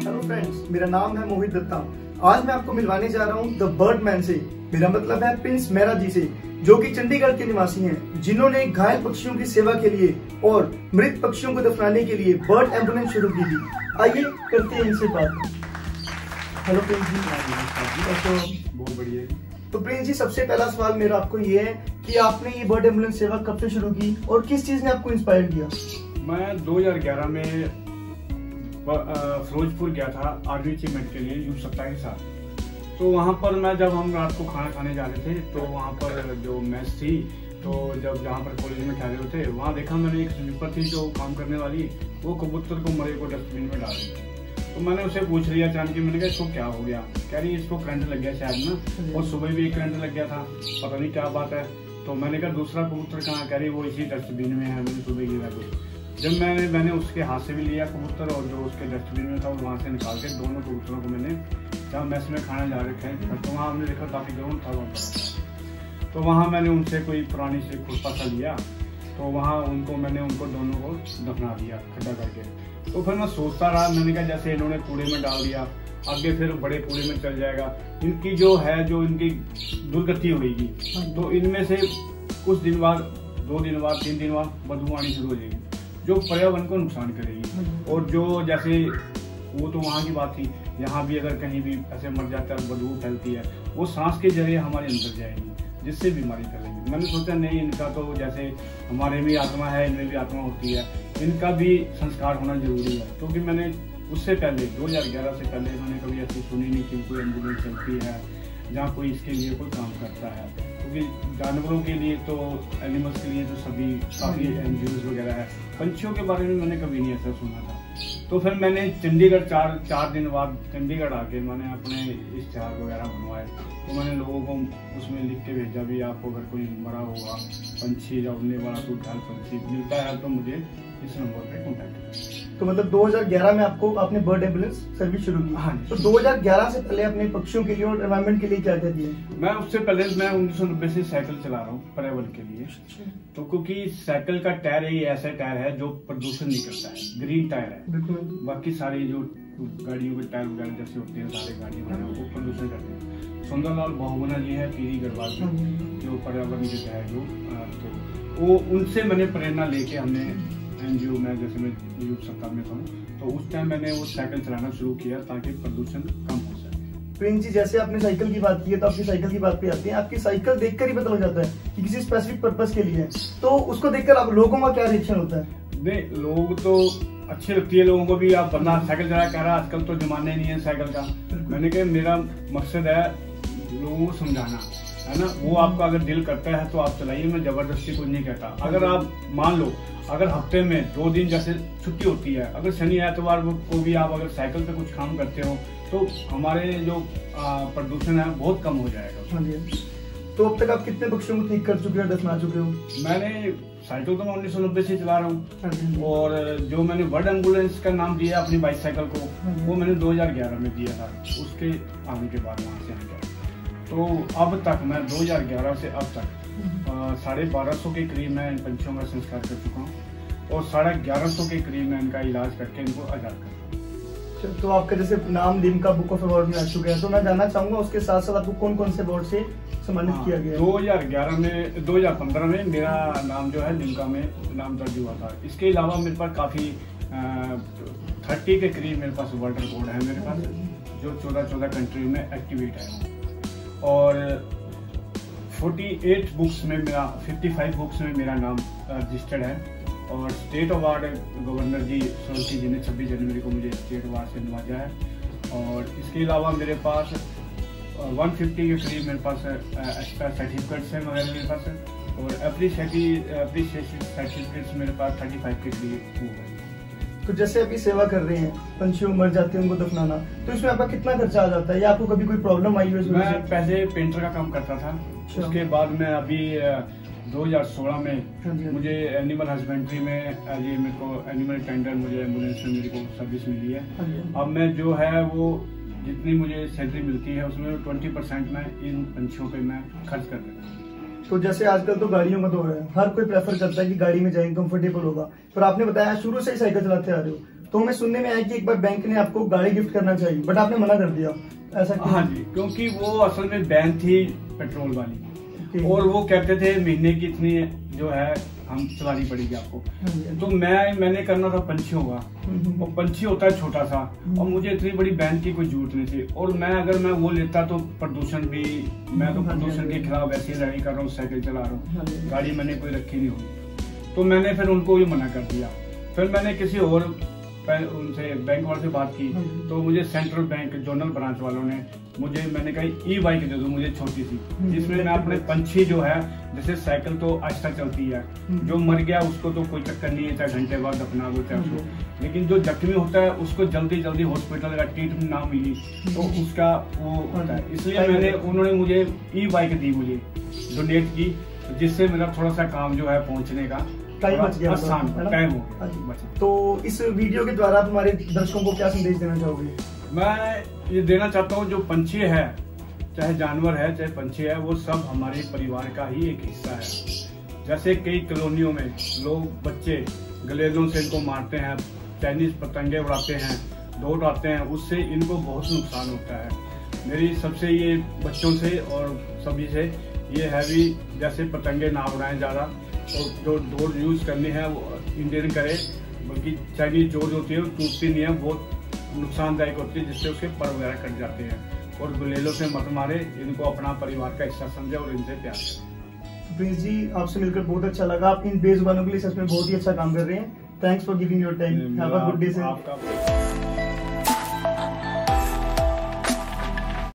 Hello friends, मेरा नाम है मोहित दत्ता। आज मैं आपको मिलवाने जा रहा हूँ द बर्ड मैन से। मेरा मतलब है प्रिंस मेहरा जी से, जो कि चंडीगढ़ के निवासी हैं, जिन्होंने घायल पक्षियों की सेवा के लिए और मृत पक्षियों को दफनाने के लिए बर्ड एम्बुलेंस शुरू की थी। आइए करते हैं इनसे बात। हेलो प्रिंस जी। बहुत बढ़िया। तो प्रिंस जी, सबसे पहला सवाल मेरा आपको ये है कि आपने ये बर्ड एम्बुलेंस सेवा कब से शुरू की और किस चीज ने आपको इंस्पायर किया? मैं 2011 में फिरोजपुर गया था आर्मी अचीवमेंट के लिए यूथ सप्ताह के साथ। तो वहाँ पर जब हम रात को खाना खाने जा रहे थे, तो वहाँ पर जो मैच थी, तो जब जहाँ पर कॉलेज में ठहरे हुए थे, वहाँ देखा मैंने एक स्वीपर थी जो काम करने वाली, वो कबूतर को मरे को डस्टबिन में डाल रही थी। तो मैंने उसे पूछ लिया अचानक, मैंने कहा इसको क्या हो गया? कह रही इसको करंट लग गया शायद ना, और सुबह भी एक करंट लग गया था, पता नहीं क्या बात है। तो मैंने कहा दूसरा कबूतर कहाँ? कह रही वो इसी डस्टबिन में है, मैंने सुबह गिरा कुछ। जब मैंने उसके हाथ से भी लिया कबूतर, और जो उसके डस्टबिन में था वहाँ से निकाल के दोनों कबूतरों को मैंने, जहाँ मैस में खाना जा रखे हैं, तो वहाँ हमने देखा काफी ग्राउंड था वहाँ। तो वहाँ मैंने उनसे कोई पुरानी से खुरपा सा लिया, तो वहाँ उनको दोनों को दफना दिया खड्डा करके। तो फिर मैं सोचता रहा, मैंने कहा जैसे इन्होंने कूड़े में डाल दिया, आगे फिर बड़े कूड़े में चल जाएगा, इनकी जो इनकी दुर्गति होगी, तो इनमें से कुछ दिन बाद, 2 दिन बाद, 3 दिन बाद बदबू आनी शुरू हो जाएगी, जो पर्यावरण को नुकसान करेगी। और जो जैसे वो तो वहाँ की बात थी, यहाँ भी अगर कहीं भी ऐसे मर जाता है, बदबू फैलती है, वो सांस के जरिए हमारे अंदर जाएगी, जिससे बीमारी फैलेगी। मैंने सोचा नहीं, इनका तो जैसे हमारे में आत्मा है, इनमें भी आत्मा होती है, इनका भी संस्कार होना जरूरी है। क्योंकि मैंने उससे पहले 2011 से पहले मैंने कभी ऐसी सुनी नहीं कि कोई एम्बुलेंस चलती है जहाँ कोई इसके लिए कोई काम करता है। क्योंकि जानवरों के लिए तो, एनिमल्स के लिए तो सभी काफी एनजीओ वगैरह है, पंछियों के बारे में मैंने कभी नहीं ऐसा सुना था। तो फिर मैंने चंडीगढ़ चार दिन बाद चंडीगढ़ आके मैंने अपने इश्तिहार वगैरह बनवाए। तो मैंने लोगों को उसमें लिख के भेजा भी, आपको अगर कोई मरा हुआ पंछी या उड़ने वाला कोई घायल पंछी मिलता है तो मुझे इस नंबर पे कॉन्टेक्ट करें। तो मतलब 2011 में आपने बर्ड एम्बुलेंस सर्विस शुरू की। हाँ। तो 2011 से पहले अपने पक्षियों के लिए और एनवायरमेंट के लिए क्या क्या दिए? मैं उससे पहले 1990 से साइकिल चला रहा हूँ पर्यावरण के लिए। तो क्योंकि साइकिल का टायर ही ऐसा टायर है जो प्रदूषण नहीं करता है, ग्रीन टायर है। बिल्कुल। बाकी सारी जो गाड़ियों के टायर वगैरह जैसे होते हैं, सारे गाड़ी वगैरह वो प्रदूषण करते हैं। सुंदरलाल बहुगुणा जी है पीरी गढ़वाल जो पर्यावरण के है जो, तो वो उनसे मैंने प्रेरणा लेके हमने एनजीओ में, जैसे मैं यूथ सप्ताह में था, तो उस टाइम मैंने वो साइकिल चलाना शुरू किया ताकि प्रदूषण कम हो सके। प्रिंस जी, जैसे आपने साइकिल की बात की है, तो आपकी साइकिल की बात पे आते हैं। आपकी साइकिल देखकर ही पता लग जाता है कि किसी स्पेसिफिक पर्पस के लिए है, तो उसको देखकर आप लोगों का क्या रिएक्शन होता है? नहीं, लोग तो अच्छी लगती है लोगों को भी। आप बंदा साइकिल चला कह रहा है, आजकल तो जमाना ही नहीं है साइकिल का। मैंने कहा मेरा मकसद है लोगों को समझाना, है ना। वो आपका अगर दिल करता है तो आप चलाइए, मैं जबरदस्ती कुछ नहीं कहता। अगर आप मान लो, अगर हफ्ते में 2 दिन जैसे छुट्टी होती है, अगर शनि एतवार को भी आप अगर साइकिल पे कुछ काम करते हो, तो हमारे जो प्रदूषण है बहुत कम हो जाएगा। हाँ जी। तो अब तक आप कितने पक्षियों को ठीक कर चुके हो, दफना चुके हो? मैंने साइकिल तो मैं 1990 से चला रहा हूँ, और जो मैंने बर्ड एम्बुलेंस का नाम दिया अपनी बाइसाइकिल को, वो मैंने 2011 में दिया था। उसके आने के बाद वहाँ से आ गया। तो अब तक मैं 2011 से अब तक 1250 के करीब मैं इन पंछियों का संस्कार कर चुका हूँ, और 1150 के करीब मैं इनका इलाज करके इनको आजाद कर। तो आपका जैसे नाम लिम्का बुक ऑफ अवार्ड में आ चुका है, तो मैं जानना चाहूंगा उसके साथ साथ आपको कौन कौन से अवार्ड से सम्मानित किया गया? 2015 में मेरा नाम जो है लिम्का में नाम दर्ज हुआ था। इसके अलावा मेरे पास काफी 30 के करीब मेरे पास वर्ल्ड रिकॉर्ड है मेरे पास, जो 14 कंट्री में एक्टिवेट है। और 48 बुक्स में मेरा, 55 बुक्स में मेरा नाम रजिस्टर्ड है। और state award governor ji Solanki जी ने 26 जनवरी को मुझे स्टेट अवार्ड से नवाजा है। और इसके अलावा मेरे पास 150 के करीब मेरे पास एक्स्ट्रा सर्टिफिकेट्स हैं वगैरह मेरे पास है। और एप्रिसिएशन सर्टिफिकेट्स मेरे पास 35 के करीब हुए हैं। तो जैसे अभी सेवा कर रहे हैं, पंछियों मर जाते हैं उनको दफनाना, तो इसमें आपका कितना खर्चा आ जाता है, या आपको कभी कोई प्रॉब्लम आई हो? मैं पहले पेंटर का काम करता था, उसके बाद मैं अभी 2016 में मुझे एनिमल हस्बेंड्री में ये मेरे को एनिमल टेंडर, मुझे एम्बुलेंस में मेरे को सर्विस मिली है। अब मैं जो है वो जितनी मुझे सैलरी मिलती है उसमें 20% मैं इन पंछियों पे मैं खर्च कर देता हूँ। तो जैसे आजकल तो गाड़ियों का दौर है, हर कोई प्रेफर करता है कि गाड़ी में जाएं, कंफर्टेबल होगा। पर आपने बताया शुरू से ही साइकिल चलाते आ रहे हो, तो हमें सुनने में आया कि एक बार बैंक ने आपको गाड़ी गिफ्ट करना चाहिए, बट आपने मना कर दिया, ऐसा क्यों? हाँ जी, क्योंकि वो असल में बैन थी पेट्रोल वाली, और वो कहते थे महीने की इतनी जो है हम चलानी पड़ेगी आपको। तो मैंने करना था पंछियों का, और पंछी होता है छोटा सा, और मुझे इतनी बड़ी बैन की कोई जरूरत नहीं थी। और अगर मैं वो लेता तो प्रदूषण भी, मैं तो प्रदूषण के खिलाफ वैसे ही लड़ाई कर रहा हूँ, साइकिल चला रहा हूँ, गाड़ी मैंने कोई रखी नहीं हुई। तो मैंने फिर उनको ये मना कर दिया। फिर मैंने किसी और उनसे बैंक वाले से बात की, तो मुझे सेंट्रल बैंक जोनल ब्रांच वालों ने मैंने कहा ई बाइक दे दो मुझे छोटी सी, जिसमें मैं अपने पंछी जो है, जैसे साइकिल तो आहिस्ता चलती है, जो मर गया उसको तो कोई चक्कर नहीं है, चाहे घंटे बाद दफना दो चाहे उसको, लेकिन जो जख्मी होता है उसको जल्दी जल्दी हॉस्पिटल का ट्रीटमेंट ना मिली तो उसका वो होता है। इसलिए उन्होंने मुझे ई बाइक दी, मुझे डोनेट की, जिससे मेरा थोड़ा सा काम जो है पहुँचने का टाइम बच गया, टाइम हो गया। तो इस वीडियो के द्वारा आप हमारे दर्शकों को क्या संदेश देना चाहोगे? मैं ये देना चाहता हूँ, जो पंछी है, चाहे जानवर है चाहे पंछी है, वो सब हमारे परिवार का ही एक हिस्सा है। जैसे कई कॉलोनियों में लोग बच्चे गलेजों से इनको मारते हैं, चाइनीज पतंगे उड़ाते हैं, दौड़ आते हैं, उससे इनको बहुत नुकसान होता है। मेरी सबसे ये बच्चों से और सभी से ये है भी, जैसे पतंगे ना उड़ाएं ज़्यादा, और जो डोर यूज करनी है वो इंडियन करे, बल्कि चाइनीज डोर होती है वो टूटती नहीं है, बहुत नुकसानदायक होती है, जिससे उसके पर वगैरह कट जाते हैं। और गुलेलों से मत मारे, इनको अपना परिवार का हिस्सा समझे और इनसे प्यार करें। प्रिंस जी, आपसे मिलकर बहुत अच्छा लगा। आप इन बेजुबानों के लिए सच में बहुत ही अच्छा काम कर रहे हैं। Thanks for giving your time. Have a good day sir.